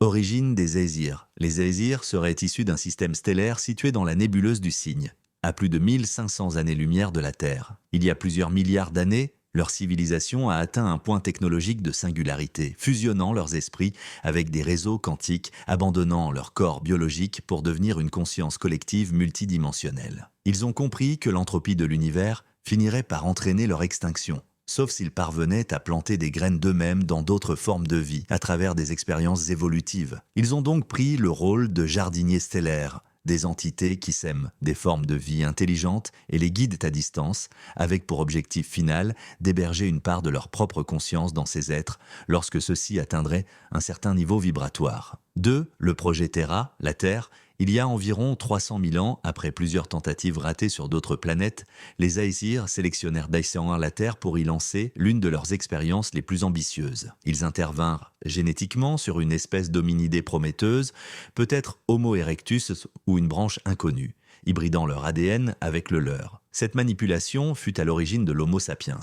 Origine des Aesirs. Les Aesirs seraient issus d'un système stellaire situé dans la nébuleuse du Cygne, à plus de 1500 années-lumière de la Terre. Il y a plusieurs milliards d'années, leur civilisation a atteint un point technologique de singularité, fusionnant leurs esprits avec des réseaux quantiques, abandonnant leur corps biologique pour devenir une conscience collective multidimensionnelle. Ils ont compris que l'entropie de l'univers finirait par entraîner leur extinction, sauf s'ils parvenaient à planter des graines d'eux-mêmes dans d'autres formes de vie, à travers des expériences évolutives. Ils ont donc pris le rôle de jardiniers stellaires, des entités qui sèment des formes de vie intelligentes et les guident à distance, avec pour objectif final d'héberger une part de leur propre conscience dans ces êtres lorsque ceux-ci atteindraient un certain niveau vibratoire. 2. Le projet Terra, la Terre. Il y a environ 300 000 ans, après plusieurs tentatives ratées sur d'autres planètes, les Aesirs sélectionnèrent d'Aïséan la Terre pour y lancer l'une de leurs expériences les plus ambitieuses. Ils intervinrent génétiquement sur une espèce d'hominidé prometteuse, peut-être Homo erectus ou une branche inconnue, hybridant leur ADN avec le leur. Cette manipulation fut à l'origine de l'Homo sapiens.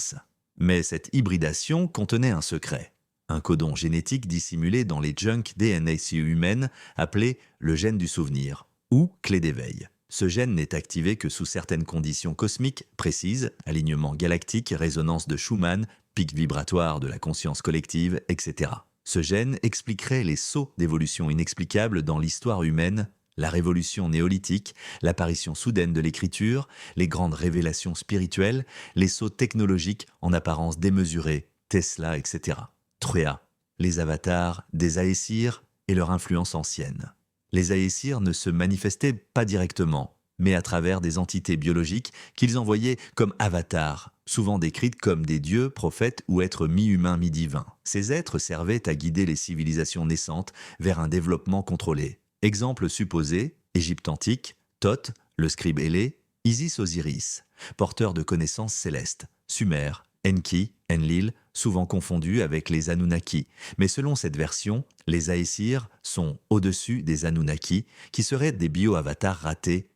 Mais cette hybridation contenait un secret. Un codon génétique dissimulé dans les junk DNA humaines appelé le gène du souvenir, ou clé d'éveil. Ce gène n'est activé que sous certaines conditions cosmiques précises, alignement galactique, résonance de Schumann, pic vibratoire de la conscience collective, etc. Ce gène expliquerait les sauts d'évolution inexplicables dans l'histoire humaine, la révolution néolithique, l'apparition soudaine de l'écriture, les grandes révélations spirituelles, les sauts technologiques en apparence démesurés, Tesla, etc. 3. Les avatars des Aesirs et leur influence ancienne. Les Aesirs ne se manifestaient pas directement, mais à travers des entités biologiques qu'ils envoyaient comme avatars, souvent décrites comme des dieux, prophètes ou êtres mi-humains, mi-divins. Ces êtres servaient à guider les civilisations naissantes vers un développement contrôlé. Exemple supposé, Égypte antique, Thoth, le scribe ailé, Isis-Osiris, porteur de connaissances célestes, Sumer, Enki, Enlil, souvent confondus avec les Anunnaki. Mais selon cette version, les Aesirs sont au-dessus des Anunnaki, qui seraient des bio-avatars ratés